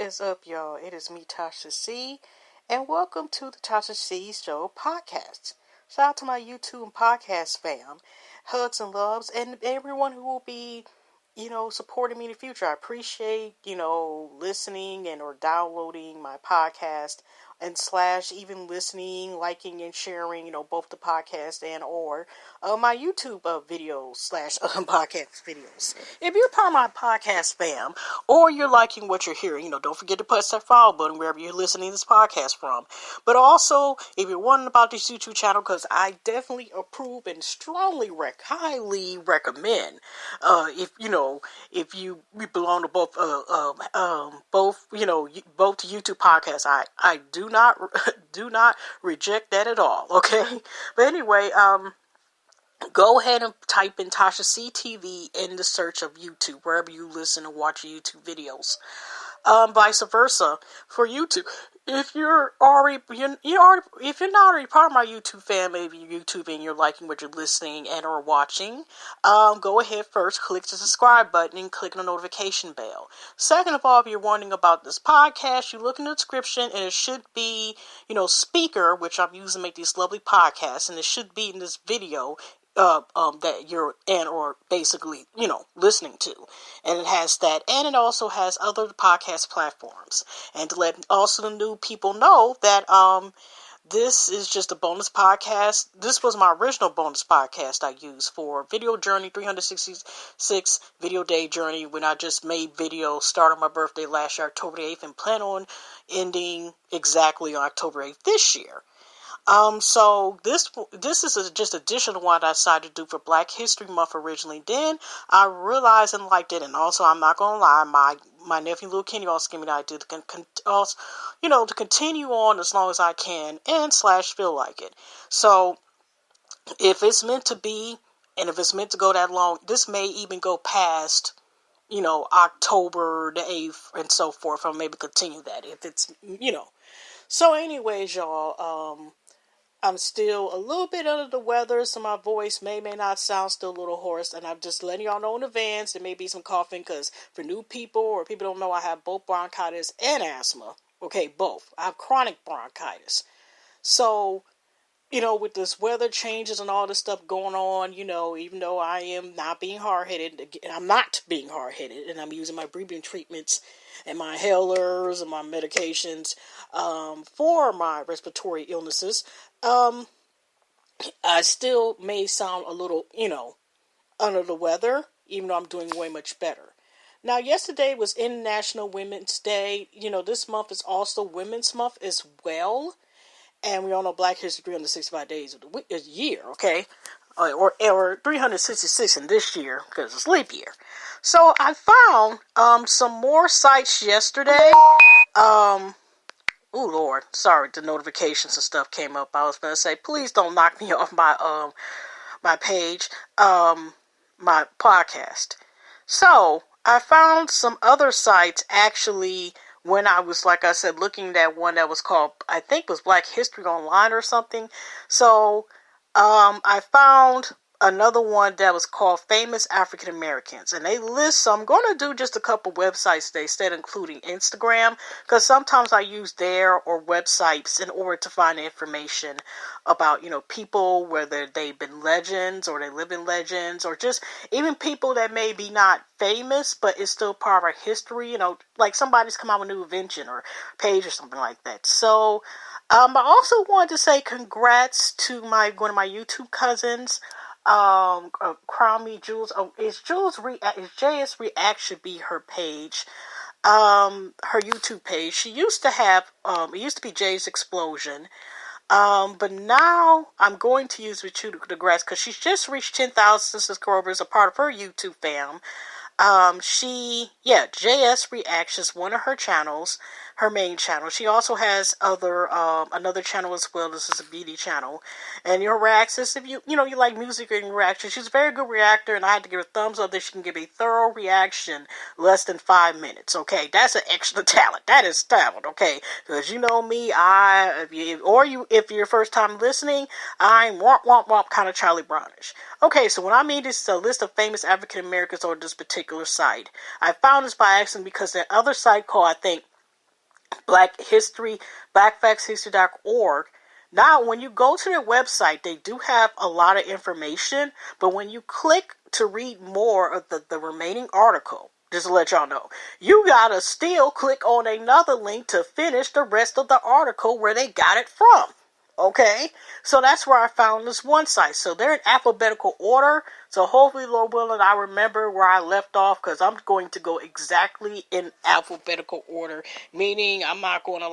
is up, y'all? It is me, Tasha C, and welcome to the Tasha podcast. Shout out to my YouTube and podcast fam, hugs and loves, and everyone who will be, supporting me in the future. I appreciate, listening and or downloading my podcast and / even listening, liking, and sharing, both the podcast and or my YouTube videos / podcast videos. If you're part of my podcast fam, or you're liking what you're hearing, don't forget to press that follow button wherever you're listening to this podcast from. But also, if you're wondering about this YouTube channel, because I definitely approve and strongly highly recommend, if you belong to both YouTube podcasts, I do not reject that at all. Okay, but anyway, go ahead and type in Tasha CTV in the search of YouTube wherever you listen and watch YouTube videos. Vice versa for YouTube. If you're not already part of my YouTube family, if you're YouTube and you're liking what you're listening and or watching, go ahead first, click the subscribe button and click the notification bell. Second of all, if you're wondering about this podcast, you look in the description and it should be, speaker, which I'm using to make these lovely podcasts, and it should be in this video that you're or basically, listening to. And it has that, and it also has other podcast platforms. And to let also the new people know that this is just a bonus podcast. This was my original bonus podcast I used for Video Journey 366 Video Day Journey, when I just made videos starting my birthday last year, October 8th, and plan on ending exactly on October 8th this year. So this is just additional one I decided to do for Black History Month originally. Then I realized and liked it, and also I'm not gonna lie, my nephew Little Kenny also gave me the idea to continue on as long as I can and / feel like it. So if it's meant to be, and if it's meant to go that long, this may even go past, October the 8th and so forth. I'll maybe continue that if it's, So anyways, y'all, I'm still a little bit under the weather, so my voice may not sound still a little hoarse, and I'm just letting y'all know in advance there may be some coughing, because for new people or people don't know, I have both bronchitis and asthma. Okay, both. I have chronic bronchitis. So, with this weather changes and all this stuff going on, even though I am not being hard-headed, I'm not being hard-headed, and I'm using my breathing treatments and my inhalers and my medications for my respiratory illnesses, I still may sound a little, under the weather, even though I'm doing way much better. Now, yesterday was International Women's Day. This month is also Women's Month as well. And we all know Black History 365 days of the year, okay? Or 366 in this year, because it's leap year. So I found some more sites yesterday. Oh Lord, sorry, the notifications and stuff came up. I was gonna say, please don't knock me off my my page, my podcast. So I found some other sites actually when I was, like I said, looking at one that was called, I think it was Black History Online or something. So I found another one that was called Famous African Americans, and they list, so I'm going to do just a couple websites today instead of including Instagram, because sometimes I use there or websites in order to find information about, people, whether they've been legends or they live in legends, or just even people that may be not famous, but it's still part of our history, like somebody's come out with a new invention or page or something like that. So I also wanted to say congrats to one of my YouTube cousins, Crown Me Jules. Oh, is JS React should be her page, her YouTube page. She used to have, it used to be Jay's Explosion, but now I'm going to use the grass because she's just reached 10,000 subscribers, a part of her YouTube fam. JS Reacts is one of her channels, her main channel. She also has another channel as well. This is a beauty channel. And your reacts, if you like music and reaction, she's a very good reactor, and I had to give her a thumbs up that she can give a thorough reaction less than 5 minutes. Okay, that's an extra talent. That is talent. Okay, because you know me, if you're first time listening, I'm womp kind of Charlie Brownish. Okay, so when I mean this is a list of famous African Americans on this particular site, I found this by accident because the other site called, I think, Black History, blackfactshistory.org. Now, when you go to their website, they do have a lot of information, but when you click to read more of the remaining article, just to let y'all know, you gotta still click on another link to finish the rest of the article where they got it from. Okay, so that's where I found this one site. So they're in alphabetical order. So hopefully, Lord willing, I remember where I left off, because I'm going to go exactly in alphabetical order. Meaning, I'm not going to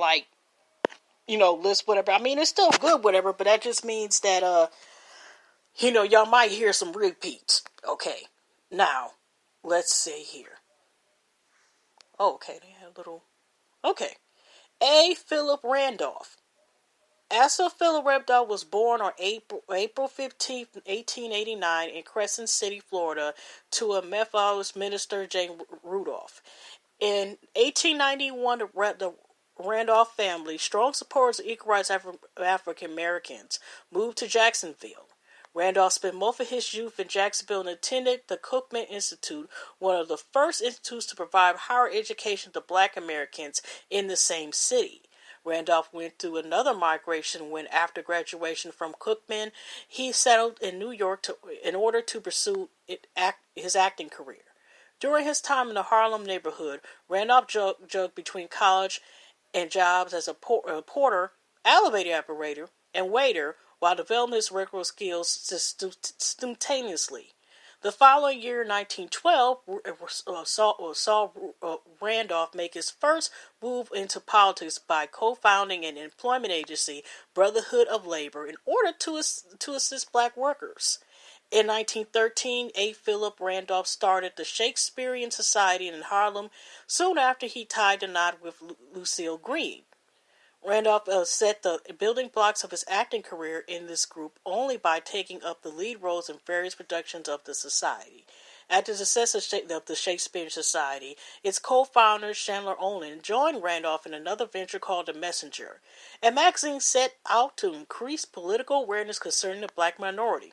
list whatever. I mean, it's still good, whatever, but that just means that y'all might hear some repeats. Okay, now let's see here. Oh, okay, they had a little. Okay, Phillip Randolph. Asa Phillip Randolph was born on April 15th, 1889 in Crescent City, Florida, to a Methodist minister, Jane Rudolph. In 1891, the Randolph family, strong supporters of equal rights of African Americans, moved to Jacksonville. Randolph spent most of his youth in Jacksonville and attended the Cookman Institute, one of the first institutes to provide higher education to Black Americans in the same city. Randolph went through another migration when, after graduation from Cookman, he settled in New York in order to pursue his acting career. During his time in the Harlem neighborhood, Randolph jugged between college and jobs as a porter, elevator operator, and waiter, while developing his record skills simultaneously. The following year, 1912, saw Randolph make his first move into politics by co-founding an employment agency, Brotherhood of Labor, in order to assist Black workers. In 1913, A. Phillip Randolph started the Shakespearean Society in Harlem, soon after he tied the knot with Lucille Green. Randolph set the building blocks of his acting career in this group only by taking up the lead roles in various productions of the society. After the success of the Shakespeare Society, its co-founder, Chandler Olin, joined Randolph in another venture called The Messenger, a magazine set out to increase political awareness concerning the Black minority.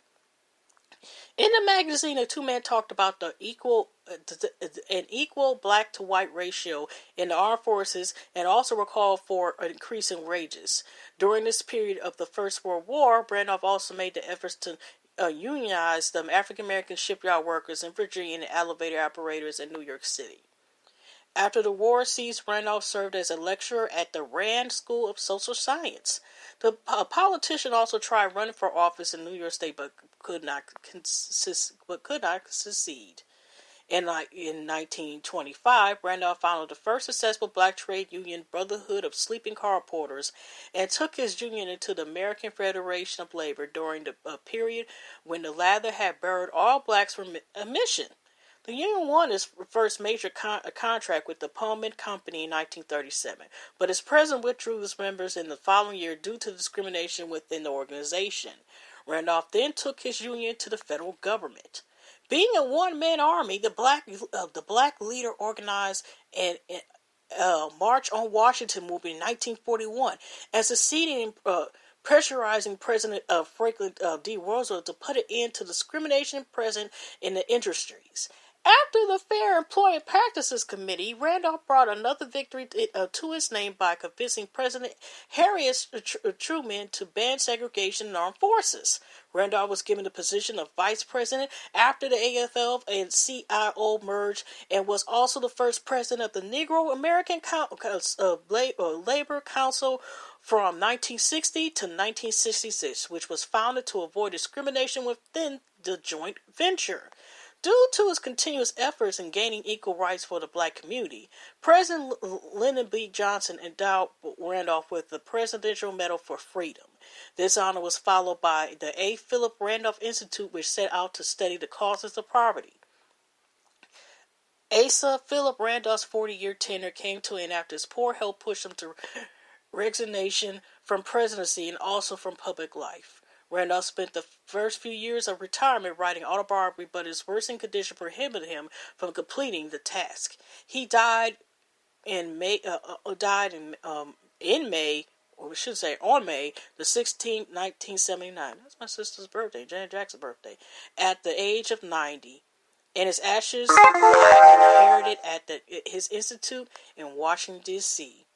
In the magazine, the two men talked about an equal black to white ratio in the armed forces, and also recalled for an increase in wages. During this period of the First World War, Randolph also made the efforts to unionize the African American shipyard workers in Virginia and elevator operators in New York City. After the war ceased, Randolph served as a lecturer at the Rand School of Social Science. The politician also tried running for office in New York State, but could not succeed. In 1925, Randolph founded the first successful Black trade union, Brotherhood of Sleeping Car Porters, and took his union into the American Federation of Labor during the period when the latter had buried all blacks from admission. The union won its first major contract with the Pullman Company in 1937, but its president withdrew its members in the following year due to discrimination within the organization. Randolph then took his union to the federal government. Being a one-man army, the black leader organized an March on Washington movement in 1941 and succeeded in pressurizing President Franklin D. Roosevelt to put an end to discrimination present in the industries. After the Fair Employment Practices Committee, Randolph brought another victory to his name by convincing President Harry Truman to ban segregation in armed forces. Randolph was given the position of vice president after the AFL and CIO merged, and was also the first president of the Negro American Labor Council from 1960 to 1966, which was founded to avoid discrimination within the joint venture. Due to his continuous efforts in gaining equal rights for the Black community, President Lyndon B. Johnson endowed Randolph with the Presidential Medal for Freedom. This honor was followed by the A. Phillip Randolph Institute, which set out to study the causes of poverty. Asa Phillip Randolph's 40-year tenure came to an end after his poor health pushed him to resignation from presidency and also from public life. Randolph spent the first few years of retirement writing autobiography, but his worsening condition prohibited him from completing the task. He died on May the 16th, 1979. That's my sister's birthday, Janet Jackson's birthday, at the age of 90. And his ashes lie inherited at his institute in Washington, D.C.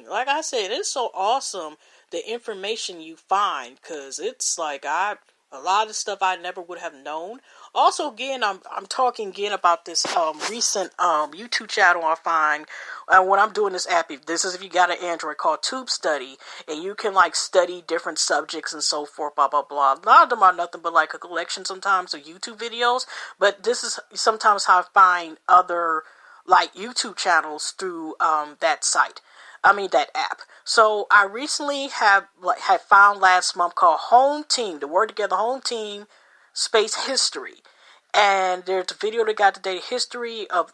Like I said, it's so awesome the information you find, because it's like a lot of stuff I never would have known. Also, again, I'm talking again about this recent YouTube channel I find when I'm doing this app. This is if you got an Android, called Tube Study, and you can like study different subjects and so forth. Blah blah blah. A lot of them are nothing but like a collection sometimes of YouTube videos. But this is sometimes how I find other like YouTube channels through that site. That app. So I recently had found last month called Home Team. The word together, Home Team Space History. And there's a video that got the history of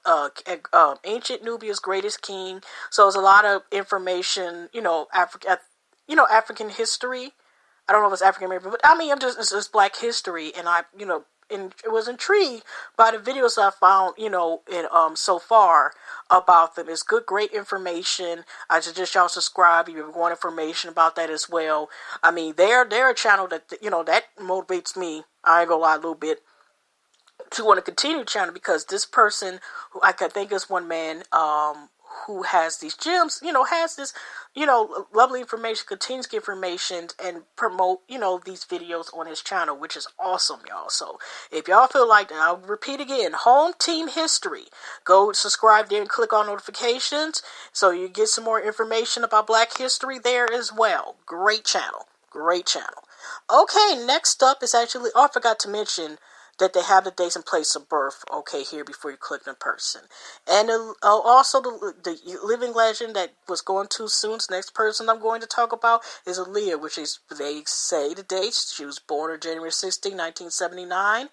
ancient Nubia's greatest king. So there's a lot of information, African history. I don't know if it's African American, but it's just Black history, and it was intrigued by the videos I found, so far about them. It's good, great information. I suggest y'all subscribe if you want information about that as well. They're a channel that, that motivates me. I ain't gonna lie, a little bit, to want to continue channel, because this person, who I can think is one man, who has these gems, has this, lovely information, continues to get information and promote, these videos on his channel, which is awesome, y'all. So if y'all feel like that, I'll repeat again, Home Team History. Go subscribe there and click on notifications so you get some more information about Black history there as well. Great channel. Great channel. Okay, next up is actually, I forgot to mention that they have the dates and place of birth, here before you click the person. And also the living legend that was going too soon. The next person I'm going to talk about is Aaliyah, which is, they say the dates. She was born on January 16, 1979.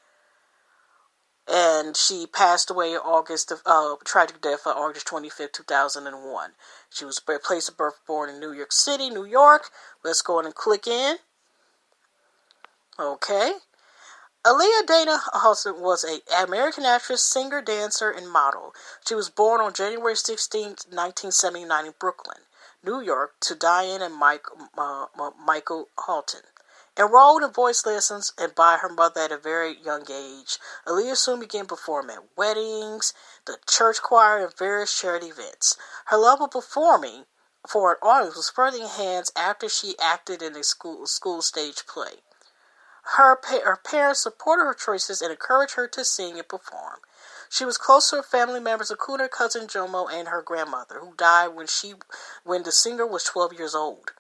And she passed away tragic death on August 25th, 2001. She was place of birth born in New York City, New York. Let's go ahead and click in. Okay. Aaliyah Dana Hudson was an American actress, singer, dancer, and model. She was born on January 16, 1979 in Brooklyn, New York, to Diane and Michael Halton. Enrolled in voice lessons and by her mother at a very young age, Aaliyah soon began performing at weddings, the church choir, and various charity events. Her love of performing for an audience was further enhanced after she acted in a school stage play. Her parents supported her choices and encouraged her to sing and perform. She was close to her family members, including her cousin Jomo and her grandmother, who died when the singer was 12 years old.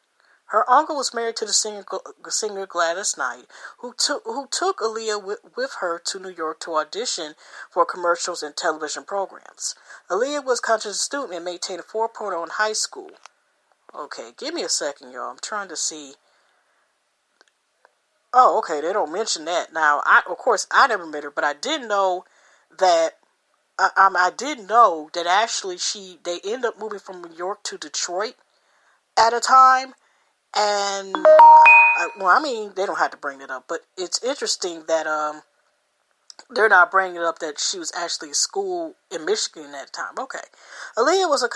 Her uncle was married to the singer Gladys Knight, who took Aaliyah with her to New York to audition for commercials and television programs. Aaliyah was a conscientious student and maintained a 4.0 in high school. Okay, give me a second, y'all. I'm trying to see. Oh, okay, they don't mention that. Now, I never met her, but I did know that, actually they ended up moving from New York to Detroit at a time, and, they don't have to bring it up, but it's interesting that, they're not bringing it up that she was actually at school in Michigan at that time. Okay. Aaliyah was a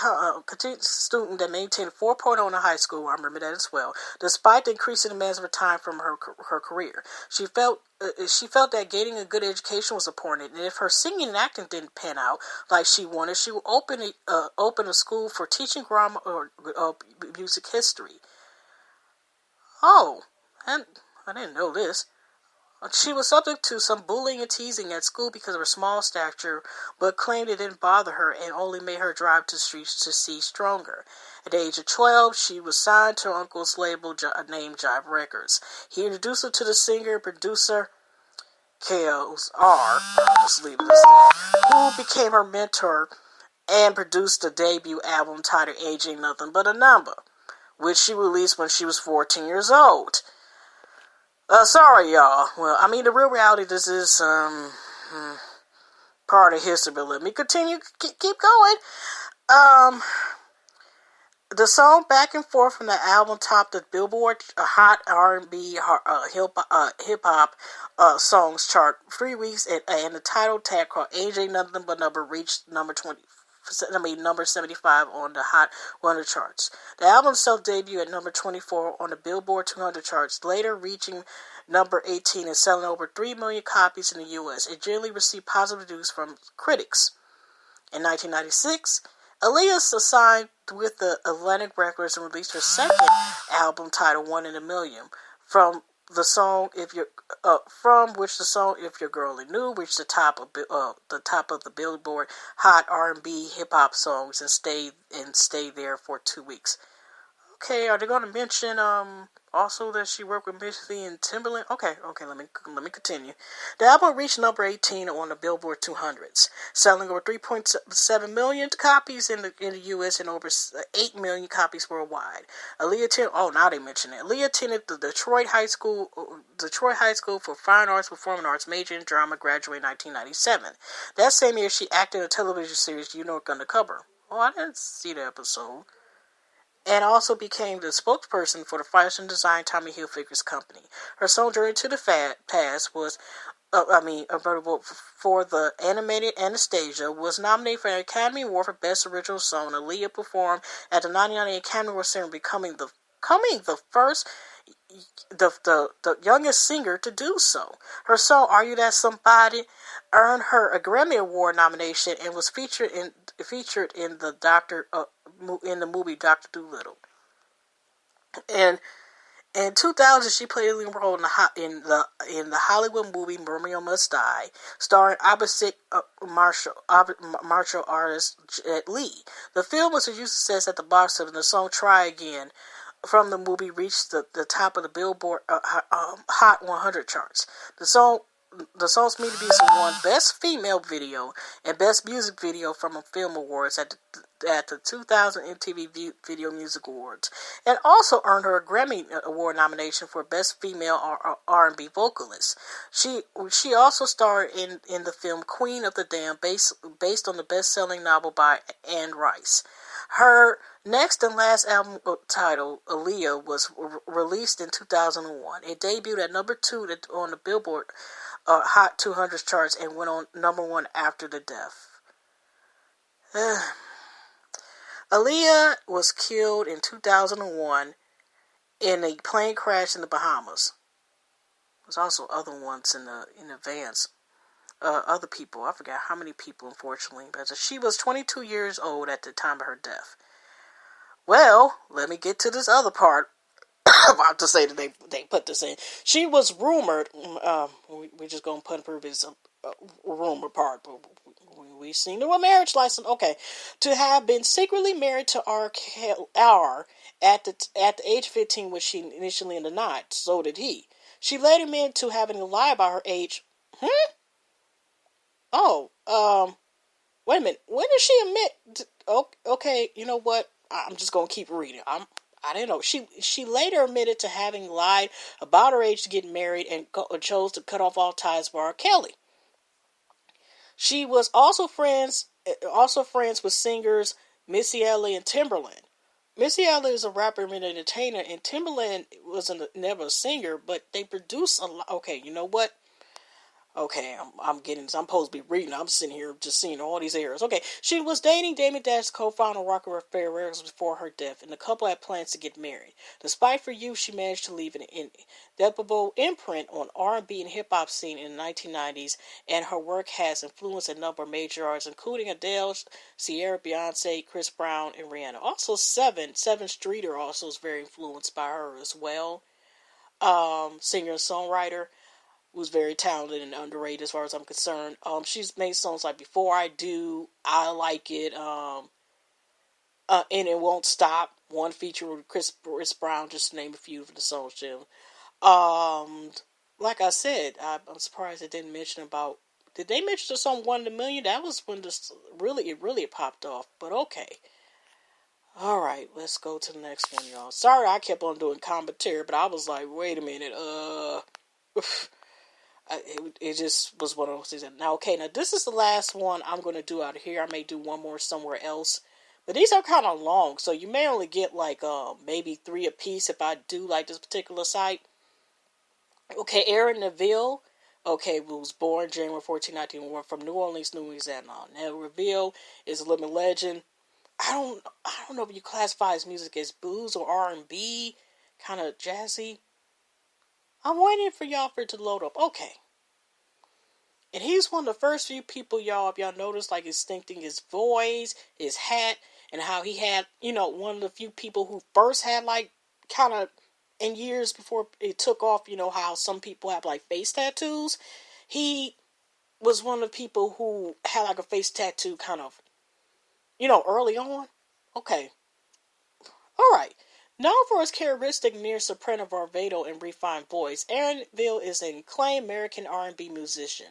continuous student that maintained a 4.0 in high school. I remember that as well. Despite the increasing demands of her time from her career, she felt that gaining a good education was important. And if her singing and acting didn't pan out like she wanted, she would open a school for teaching drama or music history. Oh, and I didn't know this. She was subject to some bullying and teasing at school because of her small stature, but claimed it didn't bother her and only made her drive to the streets to see stronger. At the age of 12, she was signed to her uncle's label named Jive Records. He introduced her to the singer and producer K.O.'s R. Just leave it as that, who became her mentor and produced the debut album titled Age Ain't Nothing But a Number, which she released when she was 14 years old. Sorry, y'all. Well, the real reality, this is, part of history, but let me continue, keep going. The song Back and Forth from the album topped the Billboard Hot R&B hip-hop songs chart 3 weeks, and the title tag called Age Ain't Nothing But Number reached number 75 on the Hot 100 charts. The album itself debuted at number 24 on the Billboard 200 charts, later reaching number 18 and selling over 3 million copies in the U.S. It generally received positive reviews from critics. In 1996, Aaliyah signed with the Atlantic Records and released her second album titled "One in a Million," from the song from which the song "If Your Girl Only Knew" reached the top of the Billboard Hot R&B Hip Hop songs and stayed there for 2 weeks. Okay, are they going to mention also that she worked with Missy and Timberland? Okay, let me continue. The album reached number 18 on the Billboard 200s, selling over 3.7 million copies in the U.S. and over 8 million copies worldwide. Now they mention it. Aaliyah attended the Detroit High School for Fine Arts, Performing Arts, major in drama, graduated in 1997. That same year, she acted in a television series, You Know Undercover. Oh, I didn't see the episode. And also became the spokesperson for the fashion design Tommy Hilfiger's company. Her song "Journey to the Past" was, for the animated Anastasia, was nominated for an Academy Award for Best Original Song. Aaliyah performed at the 1999 Academy Award ceremony, becoming the first, the youngest singer to do so. Her song "Are You That Somebody" earned her a Grammy Award nomination and was featured in the movie Dr. Dolittle. And in 2000, she played a leading role in the Hollywood movie Romeo Must Die, starring opposite martial artist Jet Li. The film was a huge success at the box office, and the song "Try Again" from the movie reached the top of the Billboard Hot 100 charts. The song's music won Best Female Video and Best Music Video from a Film Awards at the 2000 MTV Video Music Awards, and also earned her a Grammy Award nomination for Best Female R&B Vocalist. She also starred in the film Queen of the Damned, based on the best-selling novel by Anne Rice. Her next and last album, titled Aaliyah, was released in 2001. It debuted at number 2 on the Billboard Hot 200 charts and went on number 1 after the death. Aaliyah was killed in 2001 in a plane crash in the Bahamas. There's also other ones in advance. Other people, I forgot how many people, unfortunately, but she was 22 years old at the time of her death. Well, let me get to this other part. I'm about to say that they put this in. She was rumored, we're just going to put in this rumor part, but we've seen the marriage license, okay, to have been secretly married to R at the age of 15, which she initially denied. So did he. She later admitted to having to lie about her age. Wait a minute. When did she admit? Okay, you know what? I'm just gonna keep reading. I didn't know. She later admitted to having lied about her age to get married and chose to cut off all ties with R. Kelly. She was also friends with singers Missy Elliott and Timberland. Missy Elliott is a rapper and entertainer, and Timberland was never a singer, but they produced a lot. Okay, you know what? Okay, I'm supposed to be reading. I'm sitting here just seeing all these errors. Okay, she was dating Damon Dash's co-founder Rocket Ferreras before her death, and the couple had plans to get married. Despite for youth, she managed to leave an indelible imprint on R&B and hip-hop scene in the 1990s, and her work has influenced a number of major artists, including Adele, Sierra, Beyonce, Chris Brown, and Rihanna. Also, Seven Streeter also is very influenced by her as well. Singer and songwriter. Was very talented and underrated as far as I'm concerned. She's made songs like Before I Do, I Like It, and It Won't Stop. One feature with Chris Brown, just to name a few of the songs, Jim. Like I said, I'm surprised they didn't mention about. Did they mention the song "1 in a Million"? That was when it really popped off. But okay. Alright, let's go to the next one, y'all. Sorry I kept on doing commentary, but I was like, wait a minute, It just was one of those things. Now, this is the last one I'm going to do out of here. I may do one more somewhere else. But these are kind of long, so you may only get maybe 3 a piece if I do like this particular site. Okay, Aaron Neville. Okay, was born January 14, 1901 from New Orleans, Louisiana. Now, Neville is a living legend. I don't know if you classify his music as blues or R&B, kind of jazzy. I'm waiting for y'all for it to load up. Okay. And he's one of the first few people, y'all, if y'all notice, like, distincting his voice, his hat, and how he had, one of the few people who first had, like, kind of, in years before it took off, how some people have, like, face tattoos. He was one of the people who had, like, a face tattoo kind of, early on. Okay. Alright. Known for his characteristic near-soprano bravado and refined voice, Aaron Neville is an acclaimed American R&B musician.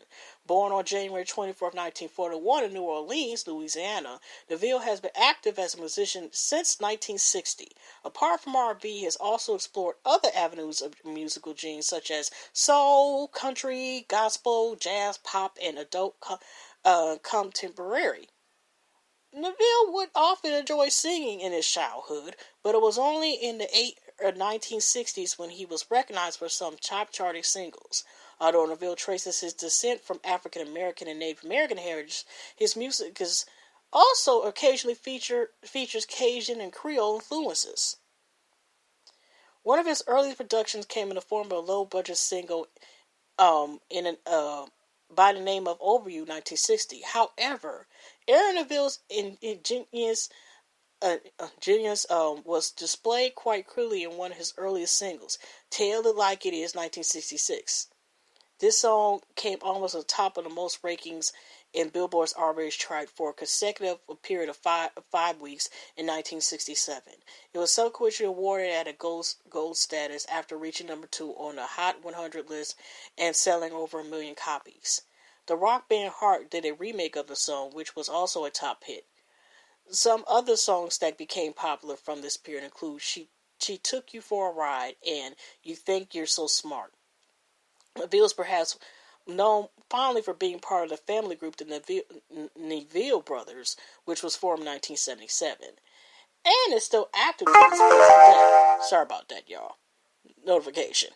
Born on January 24, 1941 in New Orleans, Louisiana, Neville has been active as a musician since 1960. Apart from R&B, he has also explored other avenues of musical genes such as soul, country, gospel, jazz, pop, and adult contemporary. Neville would often enjoy singing in his childhood, but it was only in the 1960s when he was recognized for some top-charting singles. Although Neville traces his descent from African American and Native American heritage, his music is also occasionally features Cajun and Creole influences. One of his earliest productions came in the form of a low-budget single by the name of Over You, 1960. However, Aaron Neville's genius was displayed quite clearly in one of his earliest singles, Tell It Like It Is, 1966. This song came almost at the top of the most rankings in Billboard's R&B chart for a consecutive period of five weeks in 1967. It was subsequently awarded at a gold status after reaching number 2 on the Hot 100 list and selling over 1 million copies. The rock band Heart did a remake of the song, which was also a top hit. Some other songs that became popular from this period include She Took You for a Ride and You Think You're So Smart. Neville is perhaps known fondly for being part of the family group the Neville Brothers, which was formed in 1977, and is still active to this present day. Sorry about that, y'all. Notification.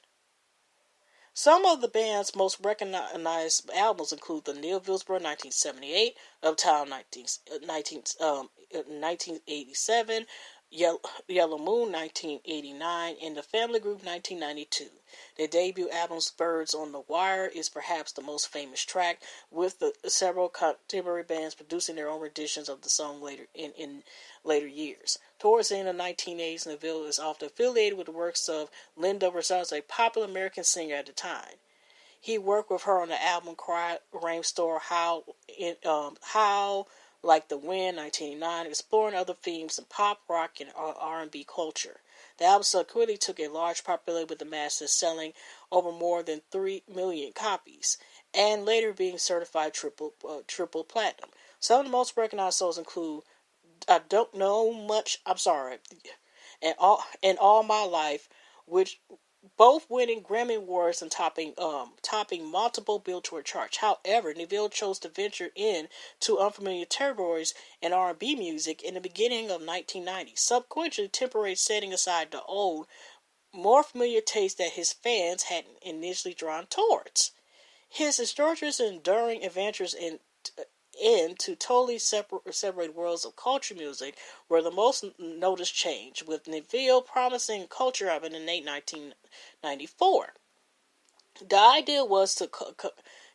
Some of the band's most recognized albums include The Neville's Bro 1978, Uptown 1987, Yellow Moon 1989, and The Family Group 1992. Their debut album, Birds on the Wire, is perhaps the most famous track, with several contemporary bands producing their own renditions of the song in later years. Towards the end of the 1980s, Neville is often affiliated with the works of Linda Ronstadt, a popular American singer at the time. He worked with her on the album Cry, Rainstorm, How Like the Wind, 1989, exploring other themes in pop, rock, and R&B culture. The album subsequently took a large popularity with the masses, selling over more than 3 million copies, and later being certified triple platinum. Some of the most recognized songs include I Don't Know Much, I'm sorry, and All My Life, which both winning Grammy Awards and topping multiple Billboard charts. However, Neville chose to venture into unfamiliar territories in R&B music in the beginning of 1990, subsequently temporarily setting aside the old, more familiar taste that his fans had initially drawn towards. His extraordinary and enduring adventures into totally separate worlds of culture music were the most noticed change, with Neville promising culture of it in late 1994. The idea was to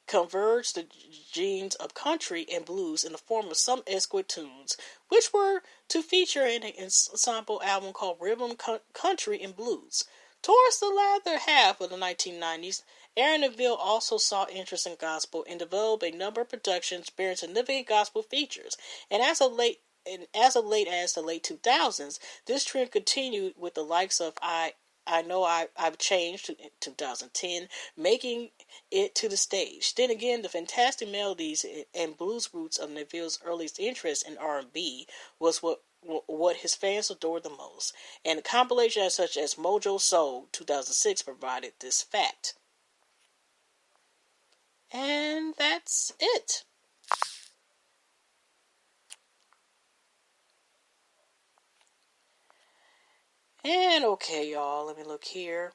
converge the genes of country and blues in the form of some exquisite tunes, which were to feature in an ensemble album called Rhythm, Country, and Blues. Towards the latter half of the 1990s, Aaron Neville also saw interest in gospel and developed a number of productions bearing significant gospel features. And as of late as the late 2000s, this trend continued with the likes of I Know I've Changed in 2010, making it to the stage. Then again, the fantastic melodies and blues roots of Neville's earliest interest in R&B was what his fans adored the most, and a compilation such as Mojo Soul 2006 provided this fact. And that's it. And okay, y'all, let me look here.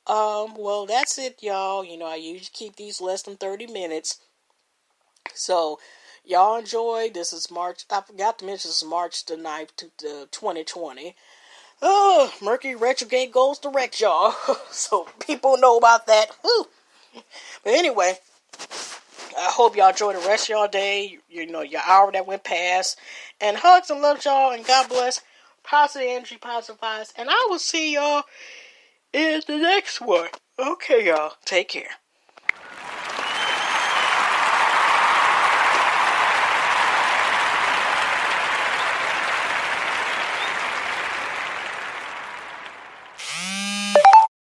Well, that's it, y'all. I usually keep these less than 30 minutes. So, y'all enjoy. This is March. I forgot to mention this is March the 9th, 2020. Mercury retrograde goes direct, y'all. So, people know about that. Woo. But anyway, I hope y'all enjoy the rest of y'all day. You know, your hour that went past. And hugs and love y'all. And God bless. Positive energy, positive vibes. And I will see y'all in the next one. Okay, y'all. Take care.